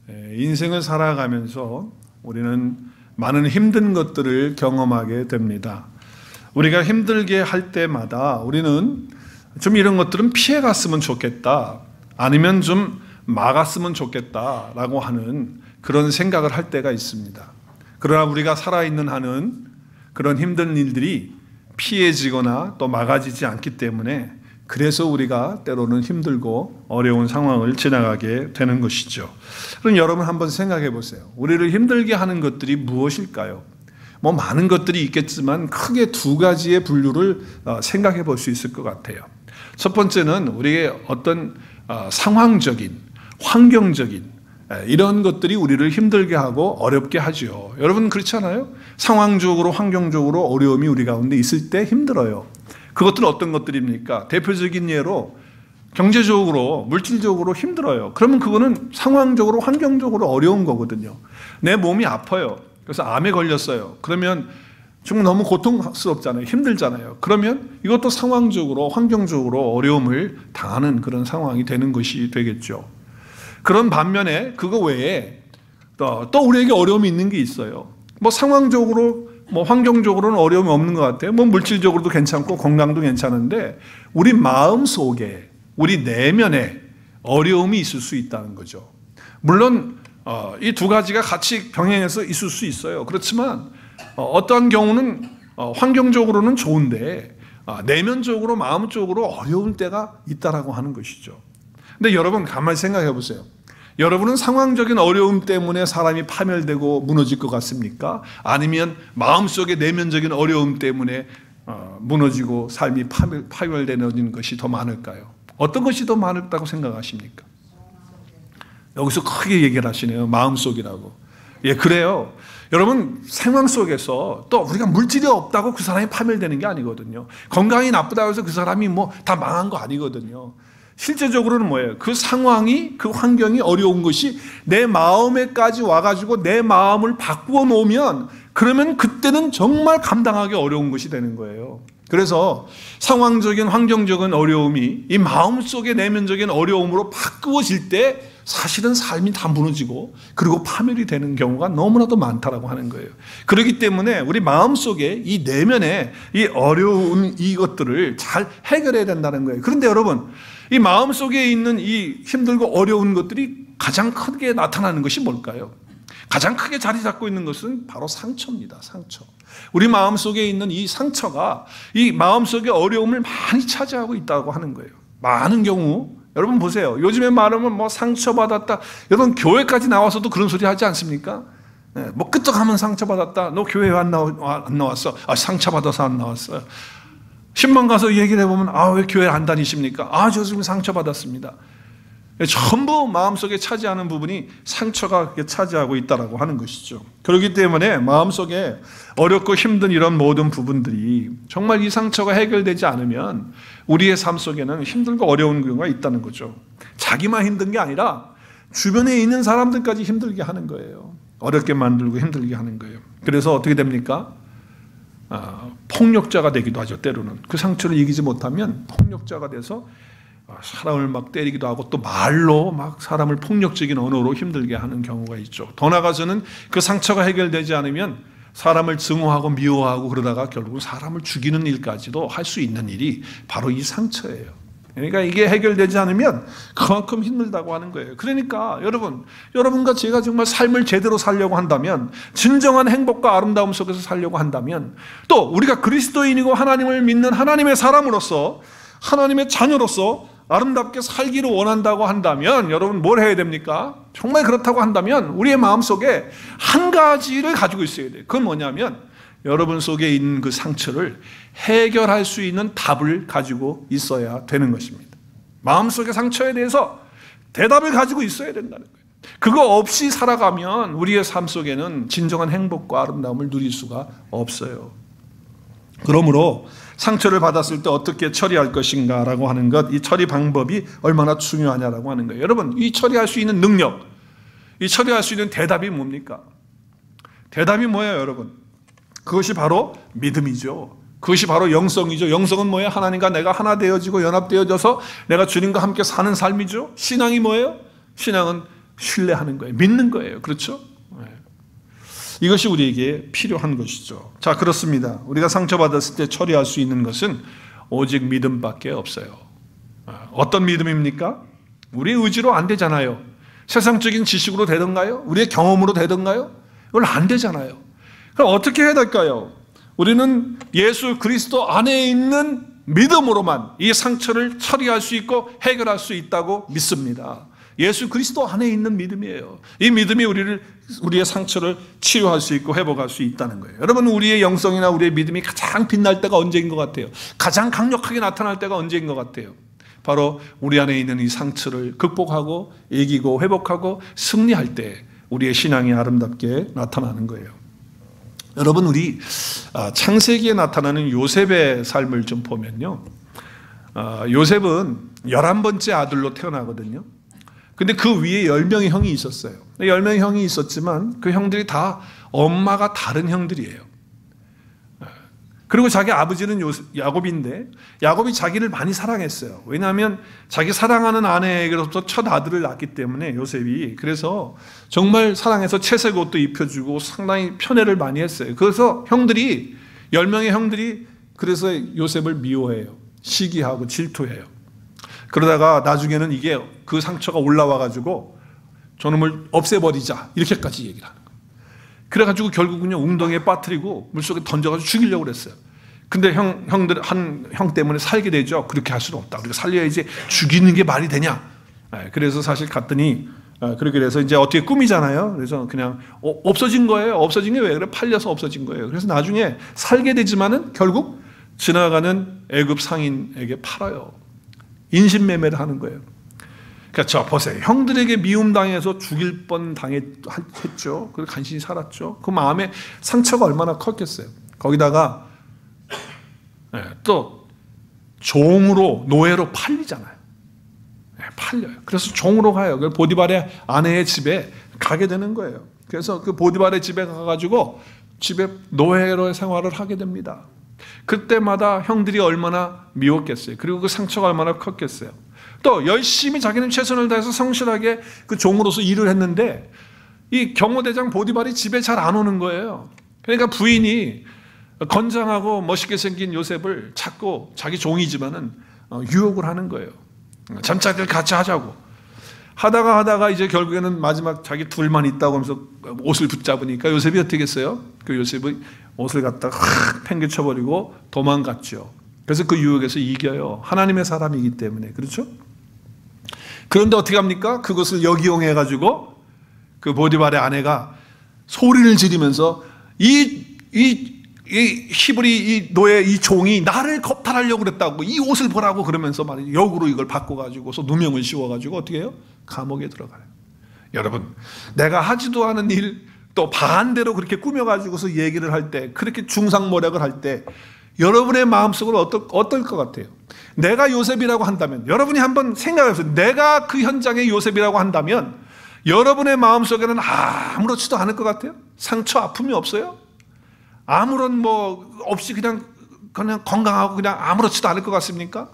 인생을 살아가면서 우리는 많은 힘든 것들을 경험하게 됩니다. 우리가 힘들게 할 때마다 우리는 좀 이런 것들은 피해갔으면 좋겠다, 아니면 좀 막았으면 좋겠다라고 하는 그런 생각을 할 때가 있습니다. 그러나 우리가 살아있는 한은 그런 힘든 일들이 피해지거나 또 막아지지 않기 때문에, 그래서 우리가 때로는 힘들고 어려운 상황을 지나가게 되는 것이죠. 그럼 여러분 한번 생각해 보세요. 우리를 힘들게 하는 것들이 무엇일까요? 많은 것들이 있겠지만 크게 두 가지의 분류를 생각해 볼 수 있을 것 같아요. 첫 번째는 우리의 어떤 상황적인, 환경적인 이런 것들이 우리를 힘들게 하고 어렵게 하죠. 여러분 그렇잖아요? 상황적으로, 환경적으로 어려움이 우리 가운데 있을 때 힘들어요. 그것들은 어떤 것들입니까? 대표적인 예로 경제적으로, 물질적으로 힘들어요. 그러면 그거는 상황적으로, 환경적으로 어려운 거거든요. 내 몸이 아파요. 그래서 암에 걸렸어요. 그러면 좀 너무 고통스럽잖아요. 힘들잖아요. 그러면 이것도 상황적으로, 환경적으로 어려움을 당하는 그런 상황이 되는 것이 되겠죠. 그런 반면에 그거 외에 또 우리에게 어려움이 있는 게 있어요. 상황적으로, 환경적으로는 어려움이 없는 것 같아요. 물질적으로도 괜찮고 건강도 괜찮은데 우리 마음 속에, 우리 내면에 어려움이 있을 수 있다는 거죠. 물론 이 두 가지가 같이 병행해서 있을 수 있어요. 그렇지만 어떠한 경우는 환경적으로는 좋은데 내면적으로, 마음적으로 어려울 때가 있다라고 하는 것이죠. 근데 여러분 가만히 생각해 보세요. 여러분은 상황적인 어려움 때문에 사람이 파멸되고 무너질 것 같습니까? 아니면 마음속의 내면적인 어려움 때문에 무너지고 삶이 파멸되는 것이 더 많을까요? 어떤 것이 더 많다고 생각하십니까? 여기서 크게 얘기를 하시네요. 마음속이라고. 예, 그래요. 여러분 상황 속에서 또 우리가 물질이 없다고 그 사람이 파멸되는 게 아니거든요. 건강이 나쁘다고 해서 그 사람이 다 망한 거 아니거든요. 실제적으로는 뭐예요? 그 상황이, 그 환경이 어려운 것이 내 마음에까지 와가지고 내 마음을 바꾸어 놓으면, 그러면 그때는 정말 감당하기 어려운 것이 되는 거예요. 그래서 상황적인, 환경적인 어려움이 이 마음속의 내면적인 어려움으로 바꾸어질 때 사실은 삶이 다 무너지고 그리고 파멸이 되는 경우가 너무나도 많다라고 하는 거예요. 그렇기 때문에 우리 마음속에 이 내면에 이 어려운 이것들을 잘 해결해야 된다는 거예요. 그런데 여러분, 이 마음속에 있는 이 힘들고 어려운 것들이 가장 크게 나타나는 것이 뭘까요? 가장 크게 자리 잡고 있는 것은 바로 상처입니다. 상처. 우리 마음속에 있는 이 상처가 이 마음속의 어려움을 많이 차지하고 있다고 하는 거예요. 많은 경우 여러분 보세요. 요즘에 말하면 상처받았다. 여러분 교회까지 나와서도 그런 소리 하지 않습니까? 끄떡하면 상처받았다. 너 교회 안 나왔어? 상처받아서 안 나왔어요. 신방 가서 얘기를 해보면 왜 교회 안 다니십니까? 저 지금 상처받았습니다. 전부 마음속에 차지하는 부분이 상처가 차지하고 있다고 하는 것이죠. 그렇기 때문에 마음속에 어렵고 힘든 이런 모든 부분들이 정말 이 상처가 해결되지 않으면 우리의 삶 속에는 힘들고 어려운 경우가 있다는 거죠. 자기만 힘든 게 아니라 주변에 있는 사람들까지 힘들게 하는 거예요. 어렵게 만들고 힘들게 하는 거예요. 그래서 어떻게 됩니까? 폭력자가 되기도 하죠. 때로는 그 상처를 이기지 못하면 폭력자가 돼서 사람을 때리기도 하고 또 말로 사람을 폭력적인 언어로 힘들게 하는 경우가 있죠. 더 나아가서는 그 상처가 해결되지 않으면 사람을 증오하고 미워하고 그러다가 결국 사람을 죽이는 일까지도 할 수 있는 일이 바로 이 상처예요. 그러니까 이게 해결되지 않으면 그만큼 힘들다고 하는 거예요. 그러니까 여러분과 제가 정말 삶을 제대로 살려고 한다면, 진정한 행복과 아름다움 속에서 살려고 한다면, 또 우리가 그리스도인이고 하나님을 믿는 하나님의 사람으로서, 하나님의 자녀로서 아름답게 살기를 원한다고 한다면 여러분 뭘 해야 됩니까? 정말 그렇다고 한다면 우리의 마음속에 한 가지를 가지고 있어야 돼요. 그건 뭐냐면 여러분 속에 있는 그 상처를 해결할 수 있는 답을 가지고 있어야 되는 것입니다. 마음속의 상처에 대해서 대답을 가지고 있어야 된다는 거예요. 그거 없이 살아가면 우리의 삶 속에는 진정한 행복과 아름다움을 누릴 수가 없어요. 그러므로 상처를 받았을 때 어떻게 처리할 것인가 라고 하는 것, 이 처리 방법이 얼마나 중요하냐라고 하는 거예요. 여러분, 이 처리할 수 있는 능력, 이 처리할 수 있는 대답이 뭡니까? 대답이 뭐예요, 여러분? 그것이 바로 믿음이죠. 그것이 바로 영성이죠. 영성은 뭐예요? 하나님과 내가 하나 되어지고 연합되어져서 내가 주님과 함께 사는 삶이죠. 신앙이 뭐예요? 신앙은 신뢰하는 거예요. 믿는 거예요. 그렇죠? 이것이 우리에게 필요한 것이죠. 자, 그렇습니다. 우리가 상처받았을 때 처리할 수 있는 것은 오직 믿음밖에 없어요. 어떤 믿음입니까? 우리의 의지로 안 되잖아요. 세상적인 지식으로 되던가요? 우리의 경험으로 되던가요? 이건 안 되잖아요. 그럼 어떻게 해야 될까요? 우리는 예수 그리스도 안에 있는 믿음으로만 이 상처를 처리할 수 있고 해결할 수 있다고 믿습니다. 예수 그리스도 안에 있는 믿음이에요. 이 믿음이 우리의 상처를 치유할 수 있고 회복할 수 있다는 거예요. 여러분, 우리의 영성이나 우리의 믿음이 가장 빛날 때가 언제인 것 같아요? 가장 강력하게 나타날 때가 언제인 것 같아요? 바로 우리 안에 있는 이 상처를 극복하고 이기고 회복하고 승리할 때 우리의 신앙이 아름답게 나타나는 거예요. 여러분, 우리 창세기에 나타나는 요셉의 삶을 좀 보면요, 요셉은 11번째 아들로 태어나거든요. 근데 그 위에 10명의 형이 있었어요. 10명의 형이 있었지만 그 형들이 다 엄마가 다른 형들이에요. 그리고 자기 아버지는 야곱인데 야곱이 자기를 많이 사랑했어요. 왜냐하면 자기 사랑하는 아내에게로부터 첫 아들을 낳았기 때문에 요셉이, 그래서 정말 사랑해서 채색 옷도 입혀주고 상당히 편애를 많이 했어요. 그래서 10명의 형들이 그래서 요셉을 미워해요. 시기하고 질투해요. 그러다가 나중에는 이게 그 상처가 올라와가지고 저놈을 없애버리자 이렇게까지 얘기를 하는 거예요. 그래가지고 결국은요, 웅덩이에 빠뜨리고 물속에 던져가지고 죽이려고 그랬어요. 근데 형들 한 형 때문에 살게 되죠. 그렇게 할 수는 없다. 우리가 살려야지, 죽이는 게 말이 되냐. 그래서 사실 갔더니 그렇게 돼서 이제 어떻게 꾸미잖아요. 그래서 그냥 없어진 거예요. 없어진 게 왜 그래? 팔려서 없어진 거예요. 그래서 나중에 살게 되지만은 결국 지나가는 애굽 상인에게 팔아요. 인신매매를 하는 거예요. 그러니까 저 보세요. 형들에게 미움당해서 죽일 뻔 당했죠. 그리고 간신히 살았죠. 그 마음에 상처가 얼마나 컸겠어요. 거기다가 또 종으로, 노예로 팔리잖아요. 팔려요. 그래서 종으로 가요. 보디발의 아내의 집에 가게 되는 거예요. 그래서 그 보디발의 집에 가가지고 집에 노예로 생활을 하게 됩니다. 그때마다 형들이 얼마나 미웠겠어요. 그리고 그 상처가 얼마나 컸겠어요. 또 열심히 자기는 최선을 다해서 성실하게 그 종으로서 일을 했는데 이 경호대장 보디발이 집에 잘 안 오는 거예요. 그러니까 부인이 건장하고 멋있게 생긴 요셉을 찾고, 자기 종이지만은 유혹을 하는 거예요. 잠자리를 같이 하자고. 하다가 이제 결국에는 마지막 자기 둘만 있다고 하면서 옷을 붙잡으니까 요셉이 어떻게 했어요? 그 요셉이 옷을 갖다가 확 팽개쳐버리고 도망갔죠. 그래서 그 유혹에서 이겨요. 하나님의 사람이기 때문에. 그렇죠? 그런데 어떻게 합니까? 그것을 역이용해가지고 그 보디발의 아내가 소리를 지르면서 이 히브리 이 노예 이 종이 나를 겁탈하려고 그랬다고, 이 옷을 보라고 그러면서 말이죠. 역으로 이걸 바꿔가지고서 누명을 씌워가지고 어떻게 해요? 감옥에 들어가요. 여러분, 내가 하지도 않은 일 또 반대로 그렇게 꾸며가지고서 얘기를 할 때, 그렇게 중상모략을 할 때 여러분의 마음속으로 어떨 것 같아요? 내가 요셉이라고 한다면, 여러분이 한번 생각해보세요. 내가 그 현장의 요셉이라고 한다면 여러분의 마음속에는 아무렇지도 않을 것 같아요? 상처, 아픔이 없어요? 아무런 없이 그냥 건강하고 그냥 아무렇지도 않을 것 같습니까?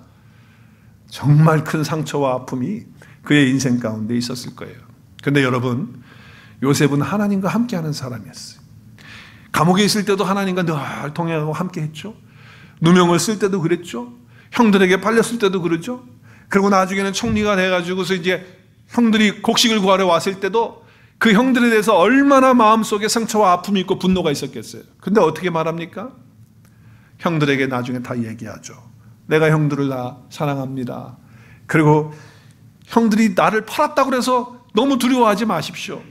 정말 큰 상처와 아픔이 그의 인생 가운데 있었을 거예요. 그런데 여러분, 요셉은 하나님과 함께하는 사람이었어요. 감옥에 있을 때도 하나님과 늘 동행하고 함께했죠. 누명을 쓸 때도 그랬죠. 형들에게 팔렸을 때도 그러죠. 그리고 나중에는 총리가 돼가지고서 이제 형들이 곡식을 구하러 왔을 때도 그 형들에 대해서 얼마나 마음속에 상처와 아픔이 있고 분노가 있었겠어요. 근데 어떻게 말합니까? 형들에게 나중에 다 얘기하죠. 내가 형들을 다 사랑합니다. 그리고 형들이 나를 팔았다고 해서 너무 두려워하지 마십시오.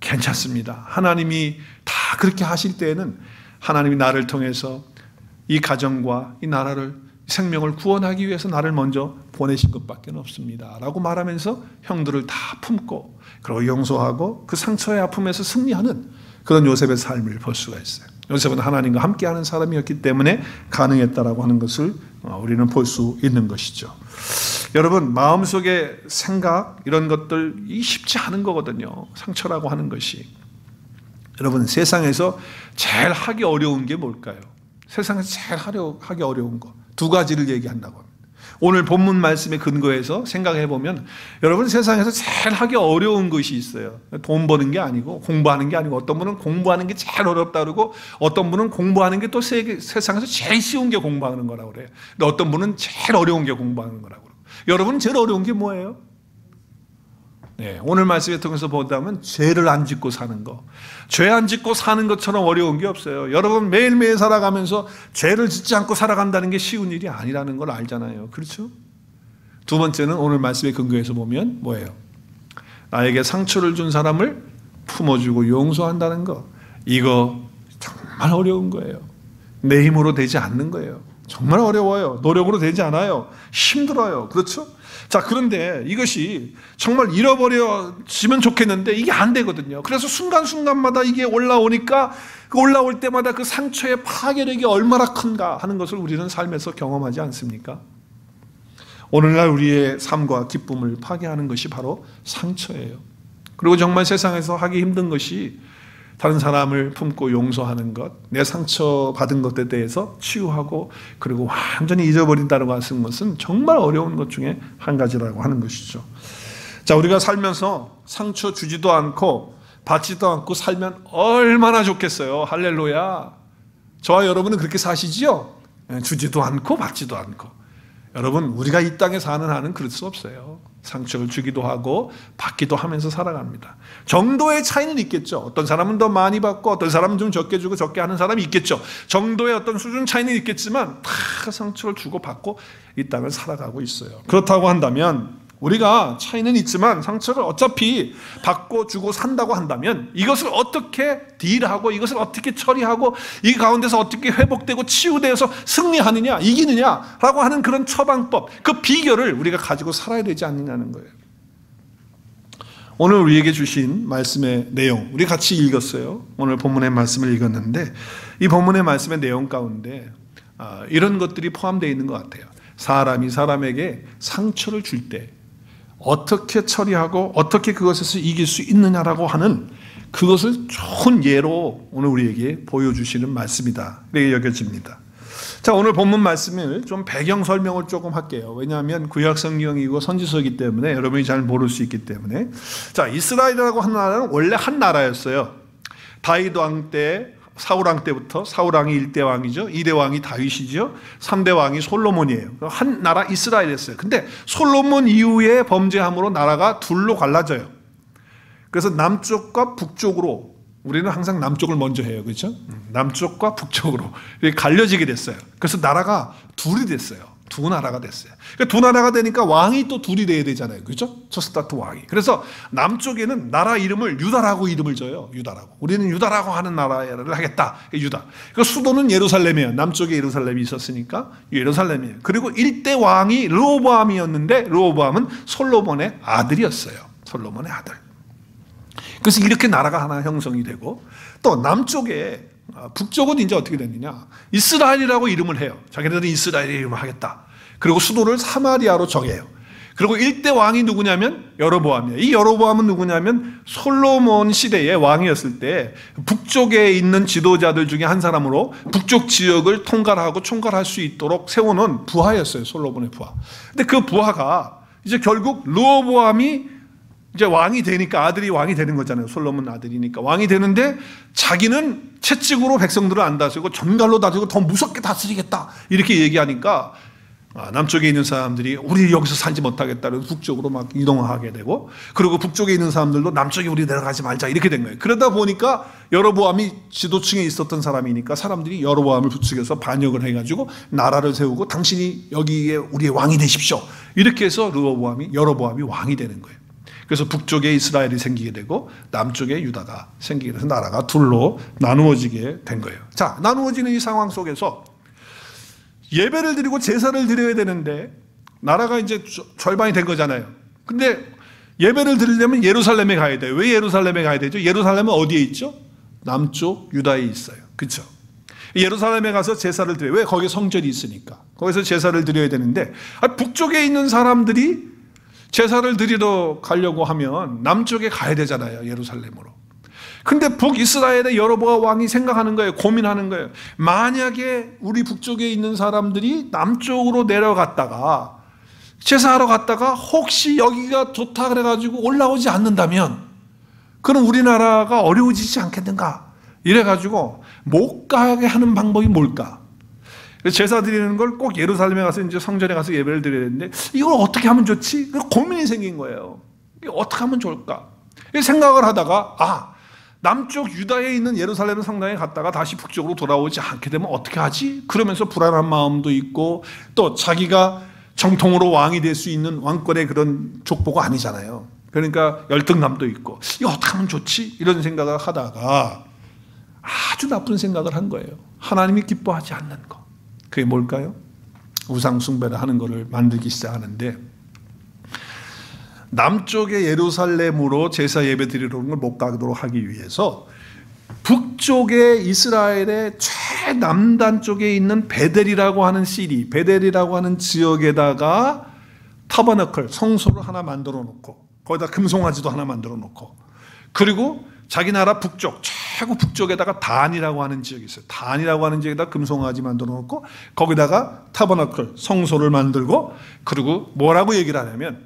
괜찮습니다. 하나님이 다 그렇게 하실 때에는 하나님이 나를 통해서 이 가정과 이 나라를, 생명을 구원하기 위해서 나를 먼저 보내신 것밖에 없습니다 라고 말하면서 형들을 다 품고 그리고 용서하고 그 상처의 아픔에서 승리하는 그런 요셉의 삶을 볼 수가 있어요. 요셉은 하나님과 함께하는 사람이었기 때문에 가능했다라고 하는 것을 우리는 볼 수 있는 것이죠. 여러분, 마음속의 생각, 이런 것들이 쉽지 않은 거거든요. 상처라고 하는 것이. 여러분, 세상에서 제일 하기 어려운 게 뭘까요? 세상에서 제일 하기 어려운 거 두 가지를 얘기한다고 합니다. 오늘 본문 말씀에 근거해서 생각해 보면 여러분 세상에서 제일 하기 어려운 것이 있어요. 돈 버는 게 아니고 공부하는 게 아니고 어떤 분은 공부하는 게 제일 어렵다 그러고 어떤 분은 공부하는 게 또 세상에서 제일 쉬운 게 공부하는 거라고 그래요. 근데 어떤 분은 제일 어려운 게 공부하는 거라고 그래요. 여러분 제일 어려운 게 뭐예요? 네, 오늘 말씀을 통해서 보다면 죄를 안 짓고 사는 거. 죄 안 짓고 사는 것처럼 어려운 게 없어요. 여러분 매일매일 살아가면서 죄를 짓지 않고 살아간다는 게 쉬운 일이 아니라는 걸 알잖아요. 그렇죠? 두 번째는 오늘 말씀의 근거에서 보면 뭐예요? 나에게 상처를 준 사람을 품어주고 용서한다는 거. 이거 정말 어려운 거예요. 내 힘으로 되지 않는 거예요. 정말 어려워요. 노력으로 되지 않아요. 힘들어요. 그렇죠? 자, 그런데 이것이 정말 잃어버려지면 좋겠는데 이게 안 되거든요. 그래서 순간순간마다 이게 올라오니까 올라올 때마다 그 상처의 파괴력이 얼마나 큰가 하는 것을 우리는 삶에서 경험하지 않습니까? 오늘날 우리의 삶과 기쁨을 파괴하는 것이 바로 상처예요. 그리고 정말 세상에서 하기 힘든 것이 다른 사람을 품고 용서하는 것, 내 상처받은 것에 대해서 치유하고 그리고 완전히 잊어버린다고 하는 것은 정말 어려운 것 중에 한 가지라고 하는 것이죠. 자, 우리가 살면서 상처 주지도 않고 받지도 않고 살면 얼마나 좋겠어요. 할렐루야. 저와 여러분은 그렇게 사시지요? 주지도 않고 받지도 않고. 여러분, 우리가 이 땅에 사는 한은 그럴 수 없어요. 상처를 주기도 하고 받기도 하면서 살아갑니다. 정도의 차이는 있겠죠. 어떤 사람은 더 많이 받고 어떤 사람은 좀 적게 주고 적게 하는 사람이 있겠죠. 정도의 어떤 수준 차이는 있겠지만 다 상처를 주고 받고 이 땅을 살아가고 있어요. 그렇다고 한다면 우리가 차이는 있지만 상처를 어차피 받고 주고 산다고 한다면 이것을 어떻게 딜하고 이것을 어떻게 처리하고 이 가운데서 어떻게 회복되고 치유되어서 승리하느냐 이기느냐라고 하는 그런 처방법, 그 비결을 우리가 가지고 살아야 되지 않느냐는 거예요. 오늘 우리에게 주신 말씀의 내용 우리 같이 읽었어요. 오늘 본문의 말씀을 읽었는데 이 본문의 말씀의 내용 가운데 이런 것들이 포함되어 있는 것 같아요. 사람이 사람에게 상처를 줄 때 어떻게 처리하고 어떻게 그것에서 이길 수 있느냐라고 하는 그것을 좋은 예로 오늘 우리에게 보여주시는 말씀이다. 이렇게 여겨집니다. 자, 오늘 본문 말씀을 좀 배경 설명을 조금 할게요. 왜냐하면 구약 성경이고 선지서이기 때문에 여러분이 잘 모를 수 있기 때문에. 자, 이스라엘이라고 하는 나라는 원래 한 나라였어요. 다윗 왕 때 사울 왕 때부터 사울 왕이 1대 왕이죠. 2대 왕이 다윗이죠. 3대 왕이 솔로몬이에요. 한 나라 이스라엘이었어요. 근데 솔로몬 이후에 범죄함으로 나라가 둘로 갈라져요. 그래서 남쪽과 북쪽으로 우리는 항상 남쪽을 먼저 해요. 그렇죠? 남쪽과 북쪽으로 이렇게 갈려지게 됐어요. 그래서 나라가 둘이 됐어요. 두 나라가 됐어요. 그러니까 두 나라가 되니까 왕이 또 둘이 돼야 되잖아요. 그렇죠? 첫 스타트 왕이. 그래서 남쪽에는 나라 이름을 유다라고 이름을 줘요. 유다라고. 우리는 유다라고 하는 나라를 하겠다. 유다. 그 수도는 예루살렘이에요. 남쪽에 예루살렘이 있었으니까 예루살렘이에요. 그리고 1대 왕이 르호보암이었는데 르호보암은 솔로몬의 아들이었어요. 솔로몬의 아들. 그래서 이렇게 나라가 하나 형성이 되고 또 남쪽에 북쪽은 이제 어떻게 됐느냐? 이스라엘이라고 이름을 해요. 자기네들은 이스라엘의 이름을 하겠다. 그리고 수도를 사마리아로 정해요. 그리고 1대 왕이 누구냐면 여로보암이에요. 이 여로보암은 누구냐면 솔로몬 시대의 왕이었을 때 북쪽에 있는 지도자들 중에 한 사람으로 북쪽 지역을 통괄하고 총괄할 수 있도록 세워놓은 부하였어요. 솔로몬의 부하. 근데 그 부하가 이제 결국 르호보암이 이제 왕이 되니까 아들이 왕이 되는 거잖아요. 솔로몬 아들이니까 왕이 되는데 자기는 채찍으로 백성들을 안 다스리고 전갈로 다스리고 더 무섭게 다스리겠다 이렇게 얘기하니까 남쪽에 있는 사람들이 우리 여기서 살지 못하겠다 그래서 북쪽으로 막 이동하게 되고 그리고 북쪽에 있는 사람들도 남쪽에 우리 내려가지 말자 이렇게 된 거예요. 그러다 보니까 여로보암이 지도층에 있었던 사람이니까 사람들이 여로보암을 부추겨서 반역을 해가지고 나라를 세우고 당신이 여기에 우리의 왕이 되십시오 이렇게 해서 여로보암이 왕이 되는 거예요. 그래서 북쪽에 이스라엘이 생기게 되고 남쪽에 유다가 생기게 돼서 나라가 둘로 나누어지게 된 거예요. 자, 나누어지는 이 상황 속에서 예배를 드리고 제사를 드려야 되는데 나라가 이제 절반이 된 거잖아요. 근데 예배를 드리려면 예루살렘에 가야 돼요. 왜 예루살렘에 가야 되죠? 예루살렘은 어디에 있죠? 남쪽 유다에 있어요. 그렇죠? 예루살렘에 가서 제사를 드려요. 왜? 거기 성전이 있으니까. 거기서 제사를 드려야 되는데 북쪽에 있는 사람들이 제사를 드리러 가려고 하면 남쪽에 가야 되잖아요. 예루살렘으로. 근데 북이스라엘의 여로보암 왕이 생각하는 거예요. 고민하는 거예요. 만약에 우리 북쪽에 있는 사람들이 남쪽으로 내려갔다가 제사하러 갔다가 혹시 여기가 좋다 그래가지고 올라오지 않는다면 그럼 우리나라가 어려워지지 않겠는가? 이래가지고 못 가게 하는 방법이 뭘까? 제사 드리는 걸 꼭 예루살렘에 가서 이제 성전에 가서 예배를 드려야 되는데 이걸 어떻게 하면 좋지? 고민이 생긴 거예요. 이게 어떻게 하면 좋을까? 생각을 하다가 남쪽 유다에 있는 예루살렘 성당에 갔다가 다시 북쪽으로 돌아오지 않게 되면 어떻게 하지? 그러면서 불안한 마음도 있고 또 자기가 정통으로 왕이 될 수 있는 왕권의 그런 족보가 아니잖아요. 그러니까 열등감도 있고 이거 어떻게 하면 좋지? 이런 생각을 하다가 아주 나쁜 생각을 한 거예요. 하나님이 기뻐하지 않는 거. 그게 뭘까요? 우상 숭배를 하는 것을 만들기 시작하는데 남쪽의 예루살렘으로 제사 예배 드리러 오는 걸 못 가도록 하기 위해서 북쪽의 이스라엘의 최남단 쪽에 있는 베델이라고 하는 시리, 베델이라고 하는 지역에다가 타버너클, 성소를 하나 만들어 놓고 거기다 금송아지도 하나 만들어 놓고 그리고 자기 나라 북쪽, 최고 북쪽에다가 단이라고 하는 지역이 있어요. 단이라고 하는 지역에다 금송아지 만들어 놓고 거기다가 타버너클, 성소를 만들고 그리고 뭐라고 얘기를 하냐면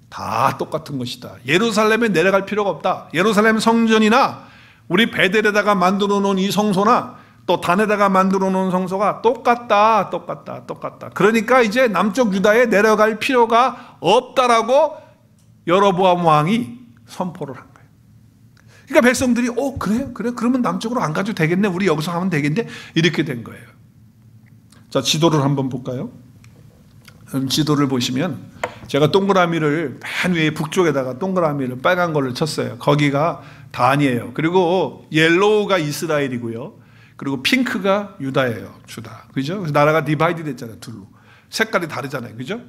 다 똑같은 것이다. 예루살렘에 내려갈 필요가 없다. 예루살렘 성전이나 우리 베델에다가 만들어 놓은 이 성소나 또 단에다가 만들어 놓은 성소가 똑같다. 그러니까 이제 남쪽 유다에 내려갈 필요가 없다라고 여로보암 왕이 선포를 한 거예요. 그러니까 백성들이 그래 그러면 남쪽으로 안 가도 되겠네. 우리 여기서 하면 되겠네. 이렇게 된 거예요. 자, 지도를 한번 볼까요? 지도를 보시면 제가 동그라미를 맨 위에 북쪽에다가 동그라미를 빨간 걸로 쳤어요. 거기가 단이에요. 그리고 옐로우가 이스라엘이고요. 그리고 핑크가 유다예요. 주다. 그죠? 그래서 나라가 디바이드 됐잖아요. 둘로. 색깔이 다르잖아요. 그죠?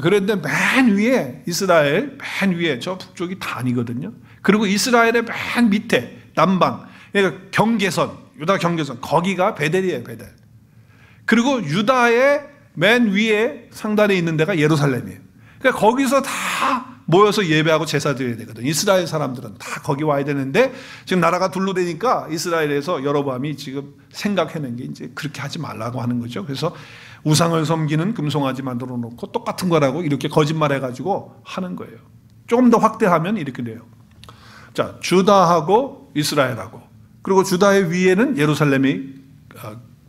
그런데 맨 위에 이스라엘, 맨 위에 저 북쪽이 단이거든요. 그리고 이스라엘의 맨 밑에 남방, 그러니까 경계선, 유다 경계선, 거기가 베델이에요. 베델. 그리고 유다의 맨 위에 상단에 있는 데가 예루살렘이에요. 그러니까 거기서 다 모여서 예배하고 제사 드려야 되거든요. 이스라엘 사람들은 다 거기 와야 되는데 지금 나라가 둘로 되니까 이스라엘에서 여로보암이 지금 생각해낸 게 이제 그렇게 하지 말라고 하는 거죠. 그래서 우상을 섬기는 금송아지 만들어 놓고 똑같은 거라고 이렇게 거짓말해가지고 하는 거예요. 조금 더 확대하면 이렇게 돼요. 자, 주다하고 이스라엘하고 그리고 주다의 위에는 예루살렘이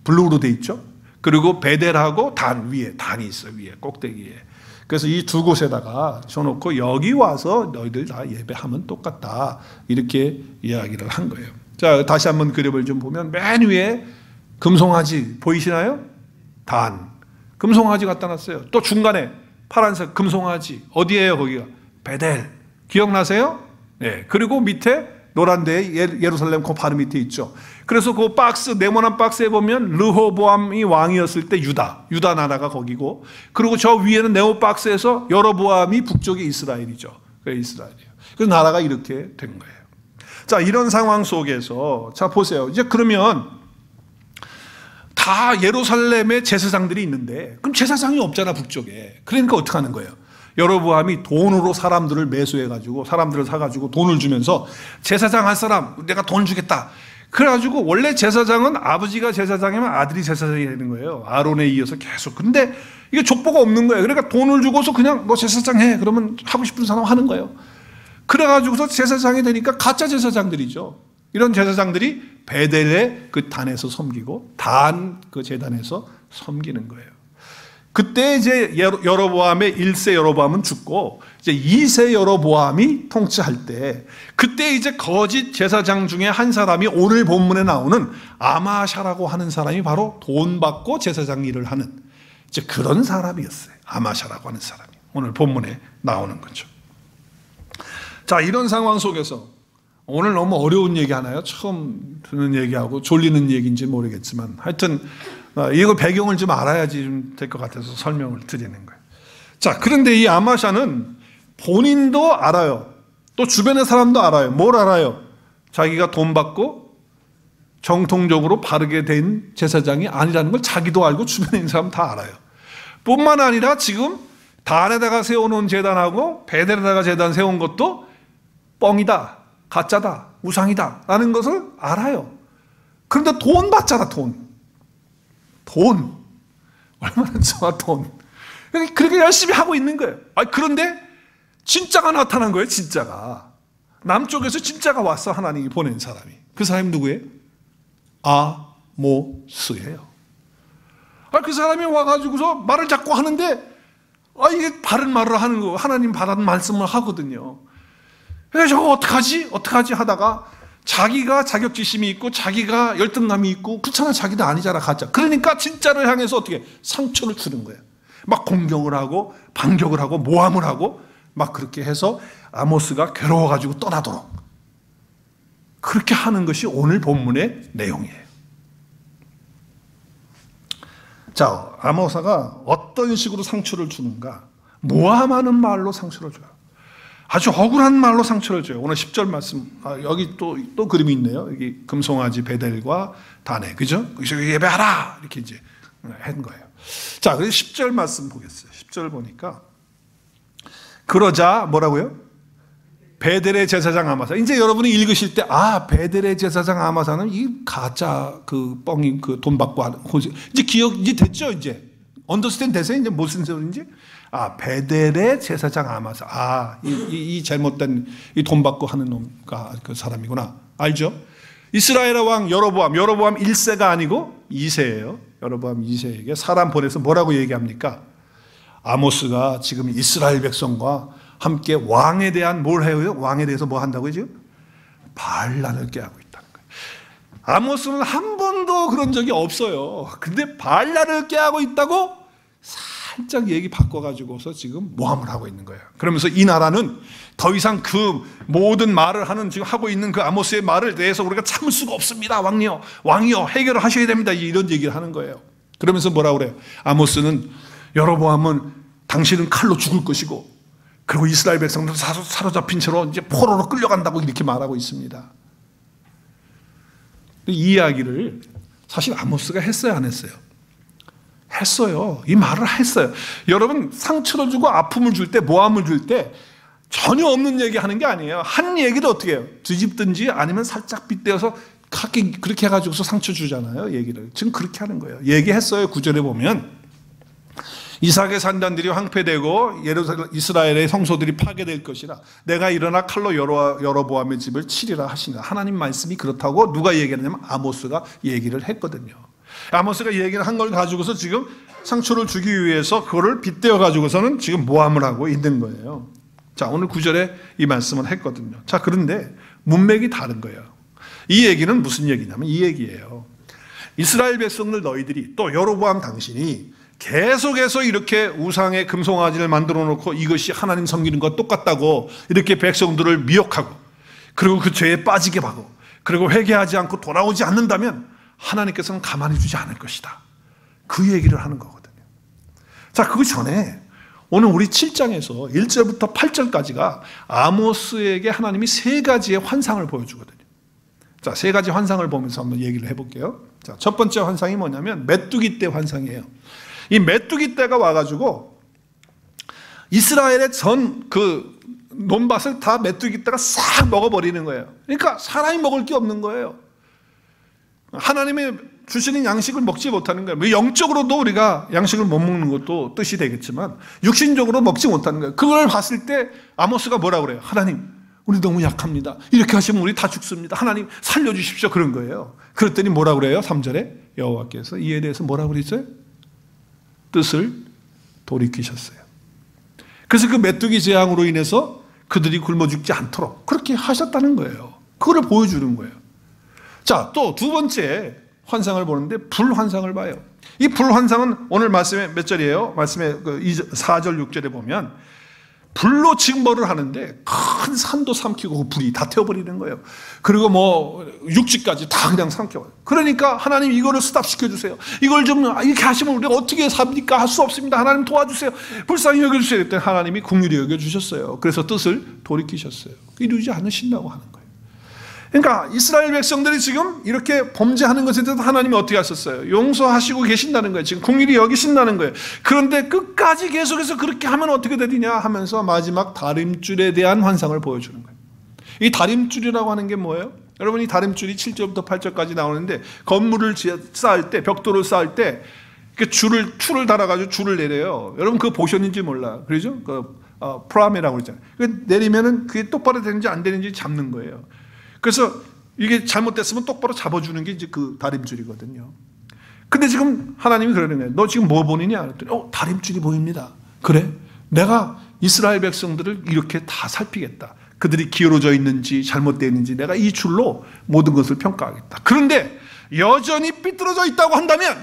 블루로 돼 있죠. 그리고 베델하고 단 위에 단이 있어요. 위에 꼭대기에. 그래서 이 두 곳에다가 쳐놓고 여기 와서 너희들 다 예배하면 똑같다. 이렇게 이야기를 한 거예요. 자, 다시 한번 그림을 좀 보면 맨 위에 금송아지 보이시나요? 단. 금송아지 갖다 놨어요. 또 중간에 파란색 금송아지. 어디예요 거기가? 베델. 기억나세요? 네. 그리고 밑에 노란 데 예루살렘 그 바로 밑에 있죠. 그래서 그 박스, 네모난 박스에 보면 르호보암이 왕이었을 때 유다 나라가 거기고 그리고 저 위에는 네모 박스에서 여로보암이 북쪽에 이스라엘이죠. 그게 이스라엘이에요. 그래서 나라가 이렇게 된 거예요. 자, 이런 상황 속에서 자 보세요. 이제 그러면 다 예루살렘에 제사장들이 있는데 그럼 제사장이 없잖아 북쪽에. 그러니까 어떻게 하는 거예요? 여로보암이 돈으로 사람들을 매수해가지고 사람들을 사가지고 돈을 주면서 제사장 할 사람 내가 돈 주겠다. 그래가지고 원래 제사장은 아버지가 제사장이면 아들이 제사장이 되는 거예요. 아론에 이어서 계속. 근데 이게 족보가 없는 거예요. 그러니까 돈을 주고서 그냥 너 제사장 해. 그러면 하고 싶은 사람 하는 거예요. 그래가지고서 제사장이 되니까 가짜 제사장들이죠. 이런 제사장들이 베델의 그 단에서 섬기고 단 그 제단에서 섬기는 거예요. 그때 이제 여로보암의 1세 여로보암은 죽고 이제 2세 여로보암이 통치할 때 그때 이제 거짓 제사장 중에 한 사람이 오늘 본문에 나오는 아마샤라고 하는 사람이 바로 돈 받고 제사장 일을 하는 이제 그런 사람이었어요. 아마샤라고 하는 사람이 오늘 본문에 나오는 거죠. 자, 이런 상황 속에서 오늘 너무 어려운 얘기 하나요? 처음 듣는 얘기하고 졸리는 얘기인지 모르겠지만 하여튼 이거 배경을 좀 알아야지 좀 될 것 같아서 설명을 드리는 거예요. 자, 그런데 이 아마샤는 본인도 알아요. 또 주변의 사람도 알아요. 뭘 알아요? 자기가 돈 받고 정통적으로 바르게 된 제사장이 아니라는 걸 자기도 알고 주변에 있는 사람 다 알아요. 뿐만 아니라 지금 단에다가 세워놓은 제단하고 베델에다가 제단 세운 것도 뻥이다, 가짜다, 우상이다 라는 것을 알아요. 그런데 돈 받잖아. 돈 얼마나 좋아. 돈 그렇게 열심히 하고 있는 거예요. 그런데 진짜가 나타난 거예요. 진짜가. 남쪽에서 진짜가 왔어. 하나님이 보낸 사람이. 그 사람이 누구예요? 아모스예요. 그 사람이 와가지고서 말을 자꾸 하는데 이게 바른 말을 하는 거, 하나님 바른 말씀을 하거든요. 그래서 저거 어떡하지 하다가 자기가 자격지심이 있고 자기가 열등감이 있고 그렇잖아, 자기도 아니잖아, 가짜. 그러니까 진짜를 향해서 어떻게 상처를 주는 거예요. 막 공격을 하고 반격을 하고 모함을 하고 막 그렇게 해서 아모스가 괴로워가지고 떠나도록 그렇게 하는 것이 오늘 본문의 내용이에요. 자, 아모스가 어떤 식으로 상처를 주는가? 모함하는 말로 상처를 줘요. 아주 억울한 말로 상처를 줘요. 오늘 10절 말씀, 여기 또 그림이 있네요. 여기 금송아지 베델과 다네, 그죠? 거기서 예배하라! 이렇게 이제 한 거예요. 자, 그래서 10절 말씀 보겠어요. 10절 보니까. 그러자 뭐라고요? 베델의 제사장 아마사. 이제 여러분이 읽으실 때, 베델의 제사장 아마사는 이 가짜 뻥이 돈 받고 하는 호지. 이제 기억 이제 됐죠, 이제. 언더스탠드 되세요? 이제 무슨 소리인지? 베델의 제사장 아마사. 이 잘못된 이 돈 받고 하는 놈가 그 사람이구나. 알죠? 이스라엘 왕 여로보암 1세가 아니고 2세예요. 여로보암 2세에게 사람 보내서 뭐라고 얘기합니까? 아모스가 지금 이스라엘 백성과 함께 왕에 대한 뭘 해요? 왕에 대해서 뭐 한다고요, 지금? 반란을 꾀하고 있다는 거예요. 아모스는 한 번도 그런 적이 없어요. 근데 반란을 꾀하고 있다고 살짝 얘기 바꿔가지고서 지금 모함을 하고 있는 거예요. 그러면서 이 나라는 더 이상 그 모든 말을 하는, 지금 하고 있는 그 아모스의 말을 대해서 우리가 참을 수가 없습니다. 왕이요, 해결을 하셔야 됩니다. 이런 얘기를 하는 거예요. 그러면서 뭐라고 그래요? 아모스는 여로보암은 당신은 칼로 죽을 것이고, 그리고 이스라엘 백성들 사로잡힌 채로 이제 포로로 끌려간다고 이렇게 말하고 있습니다. 이 이야기를 사실 아모스가 했어요, 안 했어요? 했어요. 이 말을 했어요. 여러분, 상처를 주고 아픔을 줄 때, 모함을 줄 때 전혀 없는 얘기 하는 게 아니에요. 한 얘기를 어떻게 해요? 뒤집든지 아니면 살짝 빗대어서 그렇게 해가지고서 상처 주잖아요, 얘기를. 지금 그렇게 하는 거예요. 얘기했어요. 9절에 보면 이삭의 산단들이 황폐되고 이스라엘의 성소들이 파괴될 것이라 내가 일어나 칼로 여로보암의 집을 치리라 하시니라. 하나님 말씀이 그렇다고 누가 얘기했냐면 아모스가 얘기를 했거든요. 아모스가 얘기를 한 걸 가지고서 지금 상처를 주기 위해서 그거를 빗대어 가지고서는 지금 모함을 하고 있는 거예요. 자, 오늘 9절에 이 말씀을 했거든요. 자, 그런데 문맥이 다른 거예요. 이 얘기는 무슨 얘기냐면 이 얘기예요. 이스라엘 백성들 너희들이 또 여로보암 당신이 계속해서 이렇게 우상의 금송아지를 만들어 놓고 이것이 하나님 섬기는 것과 똑같다고 이렇게 백성들을 미혹하고 그리고 그 죄에 빠지게 하고 그리고 회개하지 않고 돌아오지 않는다면 하나님께서는 가만히 두지 않을 것이다. 그 얘기를 하는 거거든요. 자, 그 전에 오늘 우리 7장에서 1절부터 8절까지가 아모스에게 하나님이 세 가지의 환상을 보여주거든요. 자, 세 가지 환상을 보면서 한번 얘기를 해볼게요. 자, 첫 번째 환상이 뭐냐면 메뚜기 떼 환상이에요. 이 메뚜기 떼가 와가지고 이스라엘의 전 그 논밭을 다 메뚜기 떼가 싹 먹어버리는 거예요. 그러니까 사람이 먹을 게 없는 거예요. 하나님의 주시는 양식을 먹지 못하는 거예요. 영적으로도 우리가 양식을 못 먹는 것도 뜻이 되겠지만 육신적으로 먹지 못하는 거예요. 그걸 봤을 때 아모스가 뭐라고 그래요? 하나님, 우리 너무 약합니다. 이렇게 하시면 우리 다 죽습니다. 하나님 살려주십시오. 그런 거예요. 그랬더니 뭐라고 그래요? 3절에 여호와께서 이에 대해서 뭐라고 그랬어요? 뜻을 돌이키셨어요. 그래서 그 메뚜기 재앙으로 인해서 그들이 굶어 죽지 않도록 그렇게 하셨다는 거예요. 그거를 보여주는 거예요. 자, 또 두 번째 환상을 보는데 불환상을 봐요. 이 불환상은 오늘 말씀에 몇 절이에요? 말씀에 4절 6절에 보면 불로 징벌을 하는데 큰 산도 삼키고 그 불이 다 태워버리는 거예요. 그리고 뭐 육지까지 다 그냥 삼켜버려요. 그러니까 하나님 이거를 스탑시켜 주세요. 이걸 좀 이렇게 하시면 우리가 어떻게 삽니까? 할 수 없습니다. 하나님 도와주세요. 불쌍히 여겨주세요. 그때 하나님이 긍휼히 여겨주셨어요. 그래서 뜻을 돌이키셨어요. 이루지 않으신다고 하는 거예요. 그러니까 이스라엘 백성들이 지금 이렇게 범죄하는 것에 대해서 하나님이 어떻게 하셨어요? 용서하시고 계신다는 거예요. 지금 긍휼히 여기신다는 거예요. 그런데 끝까지 계속해서 그렇게 하면 어떻게 되느냐 하면서 마지막 다림줄에 대한 환상을 보여주는 거예요. 이 다림줄이라고 하는 게 뭐예요? 여러분, 이 다림줄이 7절부터 8절까지 나오는데 건물을 쌓을 때, 벽돌을 쌓을 때 줄을 달아가지고 줄을 내려요. 여러분 그거 보셨는지 몰라. 그러죠? 프라메라고 그러잖아요. 내리면은 그게 똑바로 되는지 안 되는지 잡는 거예요. 그래서 이게 잘못됐으면 똑바로 잡아주는 게 이제 그 다림줄이거든요. 근데 지금 하나님이 그러는 거예요. 너 지금 뭐 보느냐? 그랬더니 다림줄이 보입니다. 그래? 내가 이스라엘 백성들을 이렇게 다 살피겠다. 그들이 기울어져 있는지 잘못되어 있는지 내가 이 줄로 모든 것을 평가하겠다. 그런데 여전히 삐뚤어져 있다고 한다면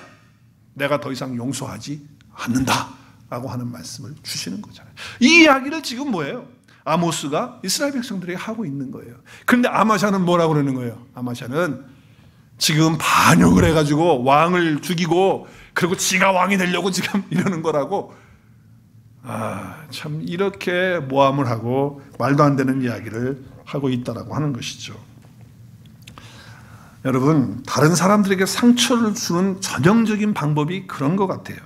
내가 더 이상 용서하지 않는다 라고 하는 말씀을 주시는 거잖아요. 이 이야기를 지금 뭐예요? 아모스가 이스라엘 백성들에게 하고 있는 거예요. 그런데 아마샤는 뭐라고 그러는 거예요? 아마샤는 지금 반역을 해가지고 왕을 죽이고 그리고 지가 왕이 되려고 지금 이러는 거라고. 참 이렇게 모함을 하고 말도 안 되는 이야기를 하고 있다라고 하는 것이죠. 여러분, 다른 사람들에게 상처를 주는 전형적인 방법이 그런 것 같아요.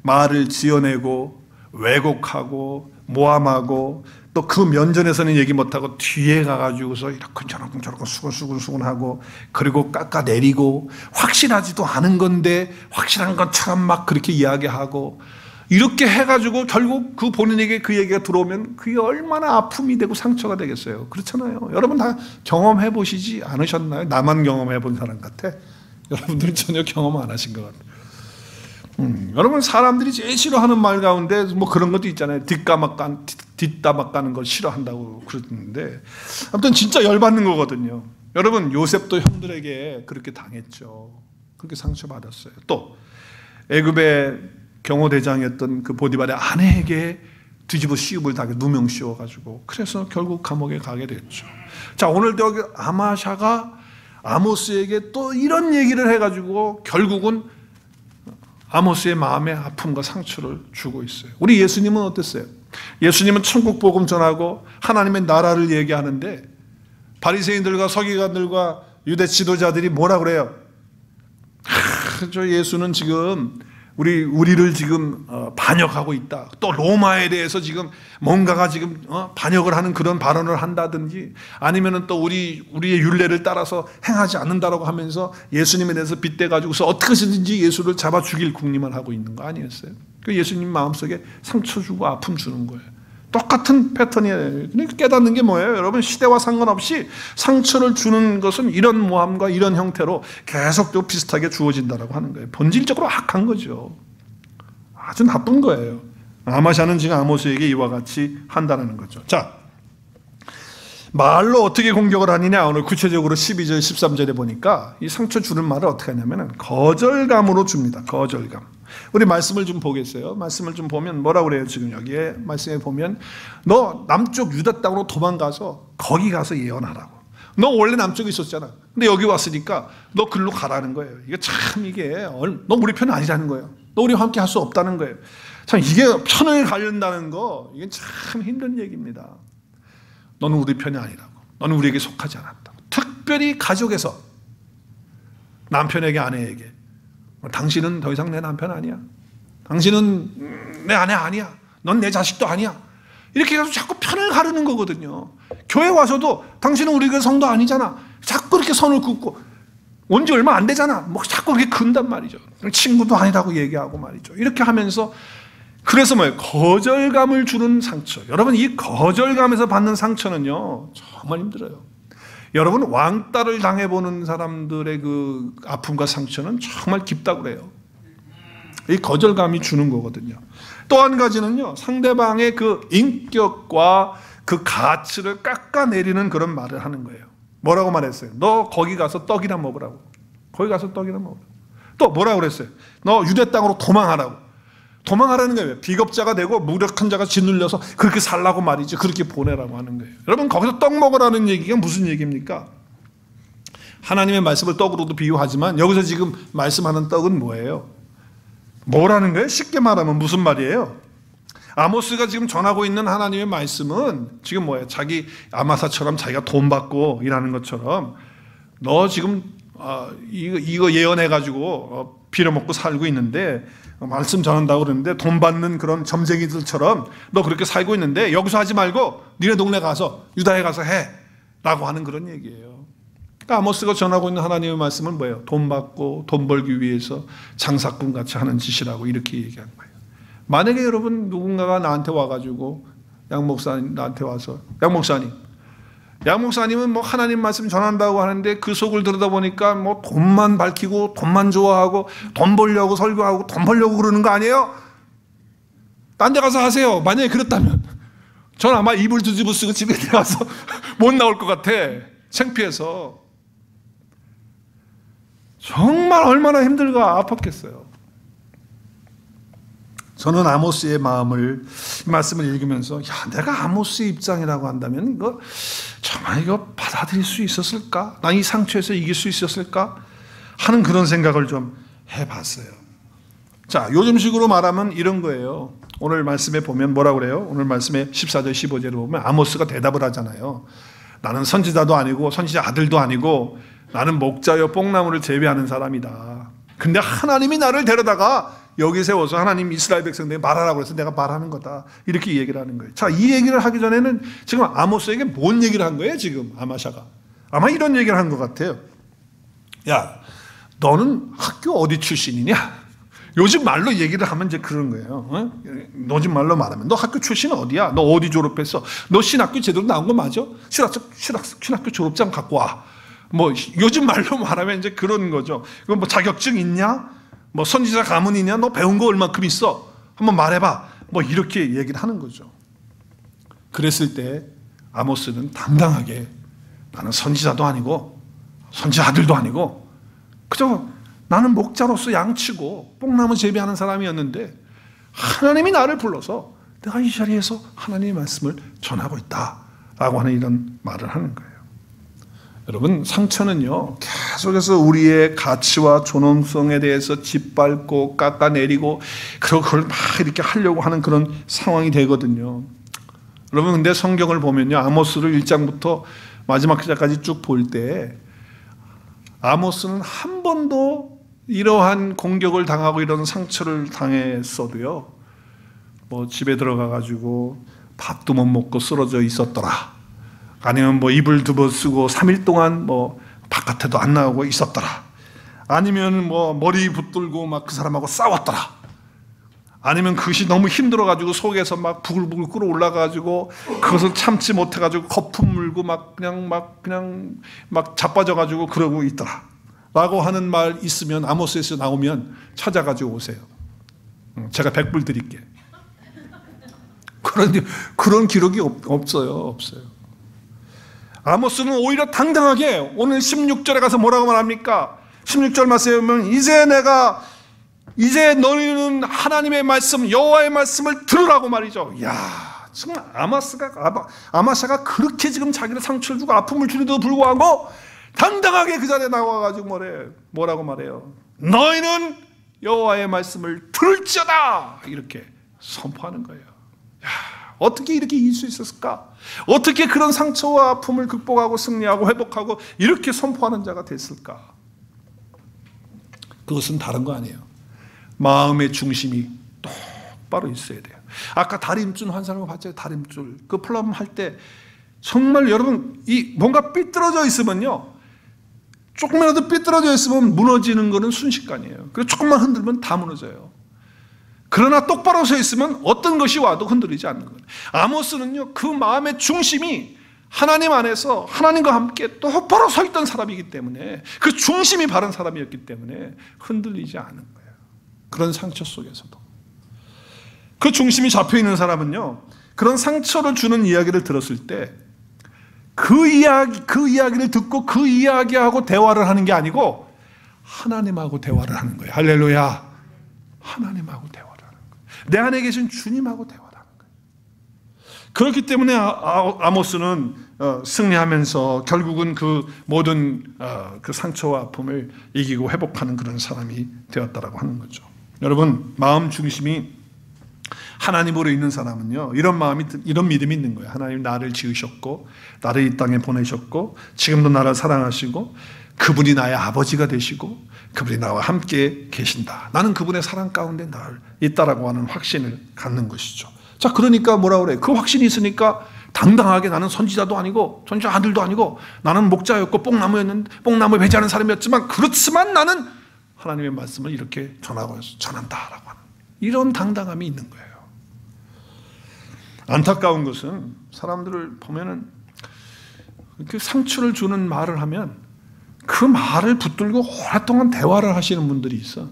말을 지어내고 왜곡하고 모함하고 또 그 면전에서는 얘기 못하고 뒤에 가가지고서 이렇게 저렇게 수근수근하고 그리고 깎아내리고 확실하지도 않은 건데 확실한 것처럼 막 그렇게 이야기하고 이렇게 해가지고 결국 그 본인에게 그 얘기가 들어오면 그게 얼마나 아픔이 되고 상처가 되겠어요. 그렇잖아요. 여러분 다 경험해 보시지 않으셨나요? 나만 경험해 본 사람 같아. 여러분들은 전혀 경험 안 하신 것 같아요. 여러분 사람들이 제일 싫어하는 말 가운데 뭐 그런 것도 있잖아요. 뒷담화 까는 걸 싫어한다고 그러는데 아무튼 진짜 열받는 거거든요. 여러분 요셉도 형들에게 그렇게 당했죠. 그렇게 상처받았어요. 또 애굽의 경호대장이었던 그 보디발의 아내에게 뒤집어 씌움을 당해 누명 씌워가지고 그래서 결국 감옥에 가게 됐죠. 자, 오늘도 아마샤가 아모스에게 또 이런 얘기를 해가지고 결국은 아모스의 마음에 아픔과 상처를 주고 있어요. 우리 예수님은 어땠어요? 예수님은 천국 복음 전하고 하나님의 나라를 얘기하는데 바리새인들과 서기관들과 유대 지도자들이 뭐라 그래요? 저 예수는 지금 우리를 지금 반역하고 있다. 또 로마에 대해서 지금 뭔가가 지금 반역을 하는 그런 발언을 한다든지 아니면은 또 우리의 율례를 따라서 행하지 않는다라고 하면서 예수님에 대해서 빗대 가지고서 어떻게든지 예수를 잡아 죽일 궁리만 하고 있는 거 아니었어요? 그 예수님 마음속에 상처 주고 아픔 주는 거예요. 똑같은 패턴이에요. 그러니까 깨닫는 게 뭐예요? 여러분 시대와 상관없이 상처를 주는 것은 이런 모함과 이런 형태로 계속 비슷하게 주어진다라고 하는 거예요. 본질적으로 악한 거죠. 아주 나쁜 거예요. 아마샤는 지금 아모스에게 이와 같이 한다는 거죠. 자, 말로 어떻게 공격을 하느냐? 오늘 구체적으로 12절 13절에 보니까 이 상처 주는 말을 어떻게 하냐면 거절감으로 줍니다. 거절감. 우리 말씀을 좀 보겠어요. 말씀을 좀 보면 뭐라고 그래요? 지금 여기에 말씀에 보면 너 남쪽 유다 땅으로 도망가서 거기 가서 예언하라고. 너 원래 남쪽에 있었잖아. 근데 여기 왔으니까 너 글로 가라는 거예요. 이게 너 우리 편 아니라는 거예요. 너 우리와 함께 할 수 없다는 거예요. 참 이게 편을 가른다는 거 이게 참 힘든 얘기입니다. 너는 우리 편이 아니라고. 너는 우리에게 속하지 않았다고. 특별히 가족에서 남편에게 아내에게 당신은 더 이상 내 남편 아니야. 당신은 내 아내 아니야. 넌 내 자식도 아니야. 이렇게 해서 자꾸 편을 가르는 거거든요. 교회 와서도 당신은 우리 교회 성도 아니잖아. 자꾸 이렇게 선을 긋고 온 지 얼마 안 되잖아. 뭐 자꾸 그렇게 근단 말이죠. 친구도 아니라고 얘기하고 말이죠. 이렇게 하면서 그래서 뭐예요? 거절감을 주는 상처. 여러분 이 거절감에서 받는 상처는요 정말 힘들어요. 여러분 왕따를 당해보는 사람들의 그 아픔과 상처는 정말 깊다고 그래요. 이 거절감이 주는 거거든요. 또 한 가지는요 상대방의 그 인격과 그 가치를 깎아내리는 그런 말을 하는 거예요. 뭐라고 말했어요? 너 거기 가서 떡이나 먹으라고. 거기 가서 떡이나 먹으라고. 또 뭐라고 그랬어요? 너 유대 땅으로 도망하라고. 도망하라는 거예요. 비겁자가 되고 무력한 자가 짓눌려서 그렇게 살라고 말이지. 그렇게 보내라고 하는 거예요. 여러분 거기서 떡 먹으라는 얘기가 무슨 얘기입니까? 하나님의 말씀을 떡으로도 비유하지만 여기서 지금 말씀하는 떡은 뭐예요? 뭐라는 거예요? 쉽게 말하면 무슨 말이에요? 아모스가 지금 전하고 있는 하나님의 말씀은 지금 뭐예요? 자기 아마사처럼 자기가 돈 받고 일하는 것처럼 너 지금 이거 예언해가지고 빌어먹고 살고 있는데 말씀 전한다고 그러는데 돈 받는 그런 점쟁이들처럼 너 그렇게 살고 있는데 여기서 하지 말고 니네 동네 가서 유다에 가서 해 라고 하는 그런 얘기예요. 그러니까 아모스가 전하고 있는 하나님의 말씀은 뭐예요? 돈 받고 돈 벌기 위해서 장사꾼 같이 하는 짓이라고 이렇게 얘기한 거예요. 만약에 여러분 누군가가 나한테 와가지고 양 목사님 나한테 와서 양 목사님은 뭐 하나님 말씀 전한다고 하는데 그 속을 들여다보니까 뭐 돈만 밝히고 돈만 좋아하고 돈 벌려고 설교하고 돈 벌려고 그러는 거 아니에요? 딴 데 가서 하세요. 만약에 그렇다면 전 아마 이불 뒤집어 쓰고 집에 들어가서 못 나올 것 같아. 창피해서. 정말 얼마나 힘들고 아팠겠어요. 저는 아모스의 말씀을 읽으면서 내가 아모스의 입장이라고 한다면 이거 정말 이거 받아들일 수 있었을까? 난 이 상처에서 이길 수 있었을까? 하는 그런 생각을 좀 해봤어요. 자, 요즘식으로 말하면 이런 거예요. 오늘 말씀에 보면 뭐라고 그래요? 오늘 말씀에 14절 15절을 보면 아모스가 대답을 하잖아요. 나는 선지자도 아니고 선지자 아들도 아니고 나는 목자여 뽕나무를 재배하는 사람이다. 근데 하나님이 나를 데려다가 여기 세워서 하나님 이스라엘 백성들에게 말하라고 해서 내가 말하는 거다. 이렇게 얘기를 하는 거예요. 자, 이 얘기를 하기 전에는 지금 아모스에게 뭔 얘기를 한 거예요? 지금 아마샤가. 아마 이런 얘기를 한 것 같아요. 야, 너는 학교 어디 출신이냐? 요즘 말로 얘기를 하면 이제 그런 거예요. 어? 요즘 말로 말하면 너 학교 출신 어디야? 너 어디 졸업했어? 너 신학교 제대로 나온 거 맞아? 신학교 졸업장 갖고 와. 뭐 요즘 말로 말하면 이제 그런 거죠. 이거 뭐 자격증 있냐? 뭐 선지자 가문이냐? 너 배운 거 얼마큼 있어? 한번 말해봐. 뭐 이렇게 얘기를 하는 거죠. 그랬을 때 아모스는 당당하게 나는 선지자도 아니고 선지자 아들도 아니고 그저 나는 목자로서 양치고 뽕나무 재배하는 사람이었는데 하나님이 나를 불러서 내가 이 자리에서 하나님의 말씀을 전하고 있다라고 하는 이런 말을 하는 거예요. 여러분, 상처는요 계속해서 우리의 가치와 존엄성에 대해서 짓밟고 깎아내리고 그걸 막 이렇게 하려고 하는 그런 상황이 되거든요. 여러분, 근데 성경을 보면요 아모스를 1장부터 마지막 장까지 쭉 볼 때 아모스는 한 번도 이러한 공격을 당하고 이런 상처를 당했어도요 뭐 집에 들어가가지고 밥도 못 먹고 쓰러져 있었더라, 아니면 뭐 이불 두번 쓰고 3일 동안 뭐 바깥에도 안 나오고 있었더라, 아니면 뭐 머리 붙들고 막 그 사람하고 싸웠더라, 아니면 그것이 너무 힘들어가지고 속에서 막 부글부글 끓어올라가지고 그것을 참지 못해가지고 거품 물고 그냥 자빠져가지고 그러고 있더라 라고 하는 말 있으면 아모스에서 나오면 찾아가지고 오세요. 제가 100불 드릴게. 그런 기록이 없어요. 아모스는 오히려 당당하게 오늘 16절에 가서 뭐라고 말합니까? 16절 말씀에 보면 이제 너희는 하나님의 말씀 여호와의 말씀을 들으라고 말이죠. 야, 정말 아마샤가 그렇게 지금 자기를 상처를 주고 아픔을 주는데도 불구하고 당당하게 그 자리에 나와가지고 뭐라고 말해요? 너희는 여호와의 말씀을 들을지어다 이렇게 선포하는 거예요. 야, 어떻게 이렇게 이길 수 있었을까? 어떻게 그런 상처와 아픔을 극복하고 승리하고 회복하고 이렇게 선포하는 자가 됐을까? 그것은 다른 거 아니에요. 마음의 중심이 똑바로 있어야 돼요. 아까 다림줄 한 사람을 봤죠. 다림줄 그 플럼 할 때 정말 여러분 이 뭔가 삐뚤어져 있으면요, 조금이라도 삐뚤어져 있으면 무너지는 거는 순식간이에요. 그래서 조금만 흔들면 다 무너져요. 그러나 똑바로 서 있으면 어떤 것이 와도 흔들리지 않는 거예요. 아모스는요 그 마음의 중심이 하나님 안에서 하나님과 함께 똑바로 서 있던 사람이기 때문에, 그 중심이 바른 사람이었기 때문에 흔들리지 않은 거예요. 그런 상처 속에서도 그 중심이 잡혀있는 사람은요 그런 상처를 주는 이야기를 들었을 때 그 이야기를 듣고 그 이야기하고 대화를 하는 게 아니고 하나님하고 대화를 하는 거예요. 할렐루야. 하나님하고 대화를 하는 거예요. 내 안에 계신 주님하고 대화를 하는 거예요. 그렇기 때문에 아모스는 승리하면서 결국은 그 모든 그 상처와 아픔을 이기고 회복하는 그런 사람이 되었다라고 하는 거죠. 여러분, 마음 중심이 하나님으로 있는 사람은요 이런 믿음이 있는 거예요. 하나님 나를 지으셨고 나를 이 땅에 보내셨고 지금도 나를 사랑하시고 그분이 나의 아버지가 되시고 그분이 나와 함께 계신다. 나는 그분의 사랑 가운데 늘 있다라고 하는 확신을 갖는 것이죠. 자, 그러니까 뭐라 그래요? 그 확신이 있으니까 당당하게 나는 선지자도 아니고 선지자 아들도 아니고 나는 목자였고 뽕나무에 배제하는 사람이었지만 그렇지만 나는 하나님의 말씀을 이렇게 전한다라고 하는 이런 당당함이 있는 거예요. 안타까운 것은 사람들을 보면은 이렇게 상처를 주는 말을 하면 그 말을 붙들고 오랫동안 대화를 하시는 분들이 있어.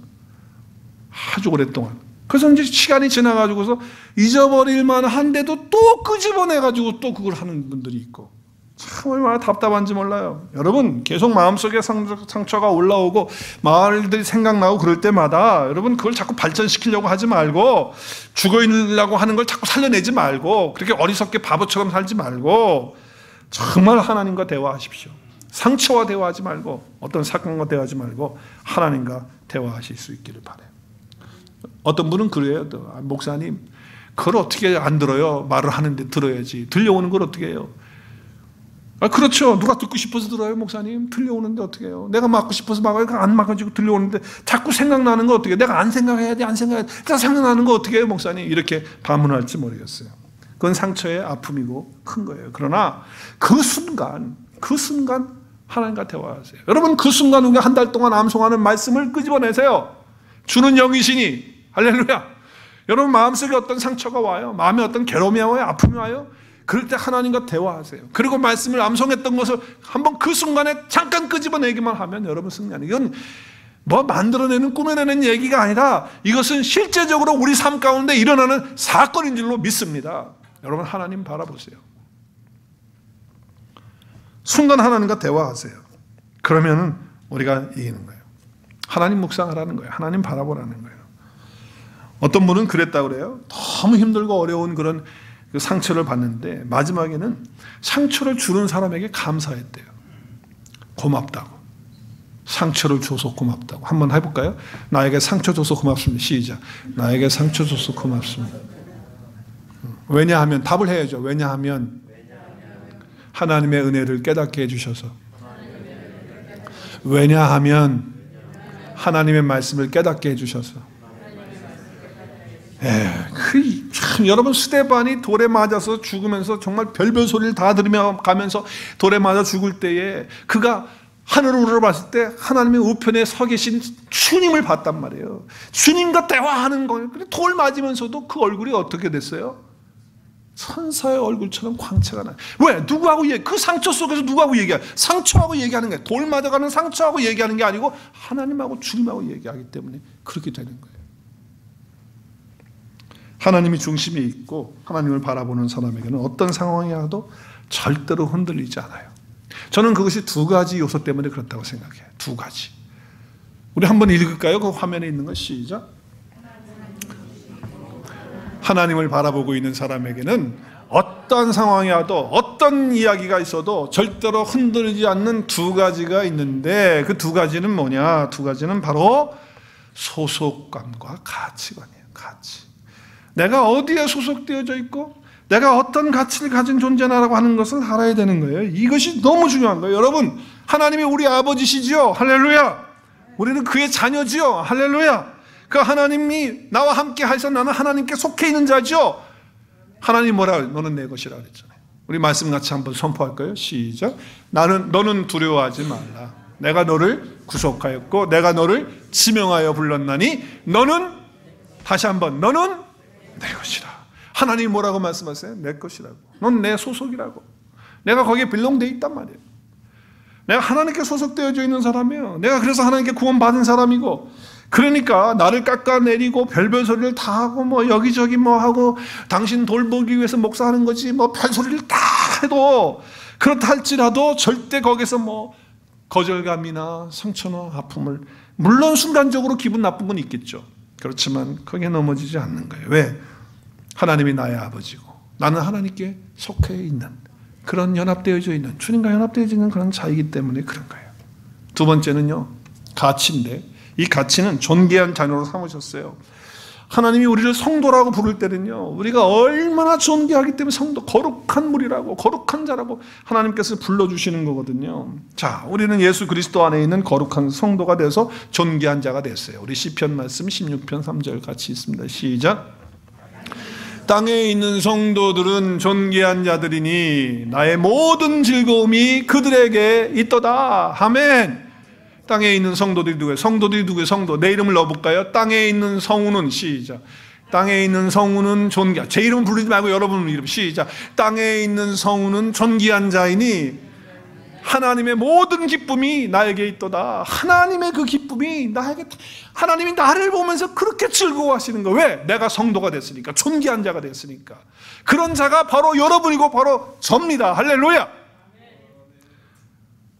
아주 오랫동안. 그래서 이제 시간이 지나가지고서 잊어버릴 만한데도 또 끄집어내가지고 또 그걸 하는 분들이 있고 참 얼마나 답답한지 몰라요. 여러분 계속 마음속에 상처가 올라오고 말들이 생각나고 그럴 때마다 여러분 그걸 자꾸 발전시키려고 하지 말고 죽어있으려고 하는 걸 자꾸 살려내지 말고 그렇게 어리석게 바보처럼 살지 말고 정말 하나님과 대화하십시오. 상처와 대화하지 말고 어떤 사건과 대화하지 말고 하나님과 대화하실 수 있기를 바라요. 어떤 분은 그래요. 목사님 그걸 어떻게 안 들어요? 말을 하는데 들어야지. 들려오는 걸 어떻게 해요? 그렇죠. 누가 듣고 싶어서 들어요, 목사님? 들려오는데 어떻게 해요? 내가 막고 싶어서 막아요. 안 막아지고 들려오는데 자꾸 생각나는 거 어떻게 해요? 내가 안 생각해야 돼, 안 생각해야 돼. 내가 생각나는 거 어떻게 해요, 목사님? 이렇게 반문할지 모르겠어요. 그건 상처의 아픔이고 큰 거예요. 그러나 그 순간 하나님과 대화하세요. 여러분 그 순간 우리가 한 달 동안 암송하는 말씀을 끄집어내세요. 주는 영이시니 할렐루야. 여러분 마음속에 어떤 상처가 와요. 마음에 어떤 괴로움이 와요. 아픔이 와요. 그럴 때 하나님과 대화하세요. 그리고 말씀을 암송했던 것을 한번 그 순간에 잠깐 끄집어내기만 하면 여러분 승리하는. 이건 뭐 만들어내는 꾸며내는 얘기가 아니라 이것은 실제적으로 우리 삶 가운데 일어나는 사건인 줄로 믿습니다. 여러분 하나님 바라보세요. 순간 하나님과 대화하세요. 그러면 우리가 이기는 거예요. 하나님 묵상하라는 거예요. 하나님 바라보라는 거예요. 어떤 분은 그랬다고 그래요. 너무 힘들고 어려운 그런 그 상처를 받는데 마지막에는 상처를 주는 사람에게 감사했대요. 고맙다고. 상처를 줘서 고맙다고. 한번 해볼까요? 나에게 상처 줘서 고맙습니다. 시작. 나에게 상처 줘서 고맙습니다. 왜냐하면 답을 해야죠. 왜냐하면 하나님의 은혜를 깨닫게 해주셔서. 왜냐하면 하나님의 말씀을 깨닫게 해주셔서. 참 여러분 스데반이 돌에 맞아서 죽으면서 정말 별별 소리를 다 들으며 가면서 돌에 맞아 죽을 때에 그가 하늘을 우러봤을 때 하나님의 우편에 서 계신 주님을 봤단 말이에요. 주님과 대화하는 거예요. 돌 맞으면서도 그 얼굴이 어떻게 됐어요? 천사의 얼굴처럼 광채가 나요. 왜? 누구하고 그 상처 속에서 누구하고 얘기해요? 상처하고 얘기하는 거예요. 돌 맞아가는 상처하고 얘기하는 게 아니고 하나님하고 주님하고 얘기하기 때문에 그렇게 되는 거예요. 하나님이 중심에 있고 하나님을 바라보는 사람에게는 어떤 상황이 와도 절대로 흔들리지 않아요. 저는 그것이 두 가지 요소 때문에 그렇다고 생각해요. 두 가지. 우리 한번 읽을까요? 그 화면에 있는 거 시작. 하나님을 바라보고 있는 사람에게는 어떤 상황이 와도 어떤 이야기가 있어도 절대로 흔들리지 않는 두 가지가 있는데 그 두 가지는 뭐냐? 두 가지는 바로 소속감과 가치관이에요. 가치. 내가 어디에 소속되어져 있고 내가 어떤 가치를 가진 존재나라고 하는 것을 알아야 되는 거예요. 이것이 너무 중요한 거예요. 여러분 하나님이 우리 아버지시지요. 할렐루야. 우리는 그의 자녀지요. 할렐루야. 그 하나님이 나와 함께 하셔서 나는 하나님께 속해 있는 자죠. 하나님 뭐라 그래요? 너는 내 것이라 그랬잖아요. 우리 말씀 같이 한번 선포할까요? 시작. 너는 두려워하지 말라. 내가 너를 구속하였고 내가 너를 지명하여 불렀나니 너는 다시 한번 너는 내 것이라. 하나님이 뭐라고 말씀하세요? 내 것이라고. 넌 내 소속이라고. 내가 거기에 빌롱되어 있단 말이에요. 내가 하나님께 소속되어져 있는 사람이에요. 내가 그래서 하나님께 구원받은 사람이고 그러니까 나를 깎아내리고 별별 소리를 다 하고 뭐 여기저기 뭐 하고 당신 돌보기 위해서 목사하는 거지 뭐 별소리를 다 해도 그렇다 할지라도 절대 거기서 뭐 거절감이나 상처나 아픔을 물론 순간적으로 기분 나쁜 건 있겠죠. 그렇지만 거기에 넘어지지 않는 거예요. 왜? 하나님이 나의 아버지고 나는 하나님께 속해 있는 그런 연합되어져 있는 주님과 연합되어져 있는 그런 자이기 때문에 그런 거예요. 두 번째는요. 가치인데 이 가치는 존귀한 자녀로 삼으셨어요. 하나님이 우리를 성도라고 부를 때는요. 우리가 얼마나 존귀하기 때문에 성도 거룩한 물이라고 거룩한 자라고 하나님께서 불러주시는 거거든요. 자, 우리는 예수 그리스도 안에 있는 거룩한 성도가 돼서 존귀한 자가 됐어요. 우리 시편 말씀 16편 3절 같이 있습니다. 시작. 땅에 있는 성도들은 존귀한 자들이니 나의 모든 즐거움이 그들에게 있도다. 아멘. 땅에 있는 성도들이 누구예요? 성도들이 누구예요? 성도. 내 이름을 넣어볼까요? 땅에 있는 성우는, 시작. 땅에 있는 성우는 존귀한, 제 이름 부르지 말고 여러분 이름, 시작. 땅에 있는 성우는 존귀한 자이니 하나님의 모든 기쁨이 나에게 있도다. 하나님의 그 기쁨이 나에게, 하나님이 나를 보면서 그렇게 즐거워하시는 거예요. 왜? 내가 성도가 됐으니까, 존귀한 자가 됐으니까. 그런 자가 바로 여러분이고 바로 접니다. 할렐루야.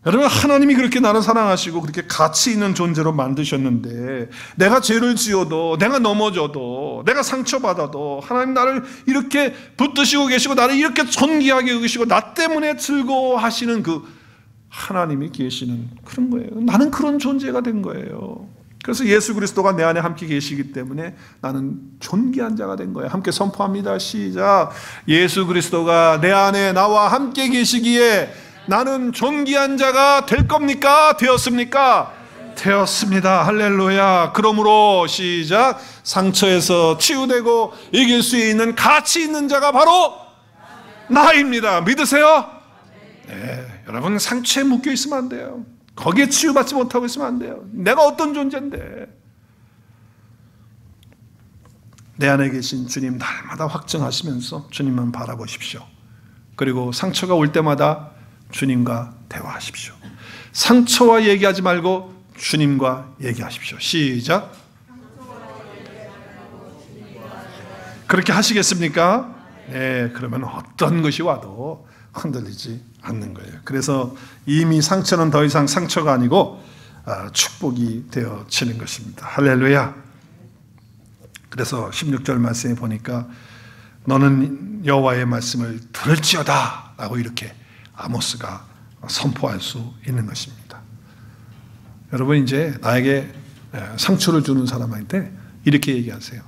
여러분, 하나님이 그렇게 나를 사랑하시고 그렇게 가치 있는 존재로 만드셨는데, 내가 죄를 지어도, 내가 넘어져도, 내가 상처받아도 하나님 나를 이렇게 붙드시고 계시고 나를 이렇게 존귀하게 여기시고 나 때문에 즐거워하시는 그 하나님이 계시는 그런 거예요. 나는 그런 존재가 된 거예요. 그래서 예수 그리스도가 내 안에 함께 계시기 때문에 나는 존귀한 자가 된 거예요. 함께 선포합니다. 시작. 예수 그리스도가 내 안에 나와 함께 계시기에 나는 존귀한 자가 될 겁니까? 되었습니까? 되었습니다. 할렐루야. 그러므로 시작. 상처에서 치유되고 이길 수 있는 가치 있는 자가 바로 나입니다. 믿으세요? 네. 여러분, 상처에 묶여 있으면 안 돼요. 거기에 치유받지 못하고 있으면 안 돼요. 내가 어떤 존재인데. 내 안에 계신 주님 날마다 확증하시면서 주님만 바라보십시오. 그리고 상처가 올 때마다 주님과 대화하십시오. 상처와 얘기하지 말고 주님과 얘기하십시오. 시작. 그렇게 하시겠습니까? 네, 그러면 어떤 것이 와도 흔들리지 않는 거예요. 그래서 이미 상처는 더 이상 상처가 아니고 축복이 되어지는 것입니다. 할렐루야. 그래서 16절 말씀에 보니까 너는 여호와의 말씀을 들을지어다 라고 이렇게 아모스가 선포할 수 있는 것입니다. 여러분, 이제 나에게 상처를 주는 사람한테 이렇게 얘기하세요.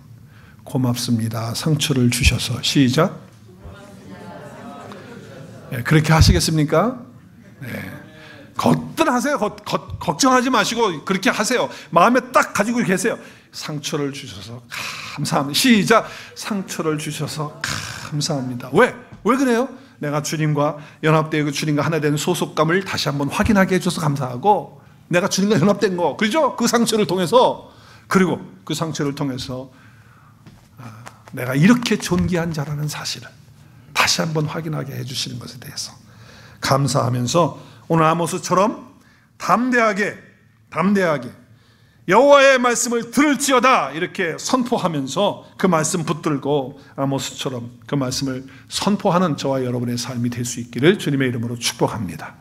고맙습니다. 상처를 주셔서. 시작. 네, 그렇게 하시겠습니까? 네. 거뜬하세요. 걱정하지 마시고 그렇게 하세요. 마음에 딱 가지고 계세요. 상처를 주셔서 감사합니다. 시작. 상처를 주셔서 감사합니다. 왜 그래요? 내가 주님과 연합되고 주님과 하나 되는 소속감을 다시 한번 확인하게 해줘서 감사하고, 내가 주님과 연합된 거, 그렇죠? 그 상처를 통해서, 그리고 그 상처를 통해서 내가 이렇게 존귀한 자라는 사실을 다시 한번 확인하게 해주시는 것에 대해서 감사하면서 오늘 아모스처럼 담대하게 여호와의 말씀을 들을지어다 이렇게 선포하면서 그 말씀 붙들고 아모스처럼 그 말씀을 선포하는 저와 여러분의 삶이 될 수 있기를 주님의 이름으로 축복합니다.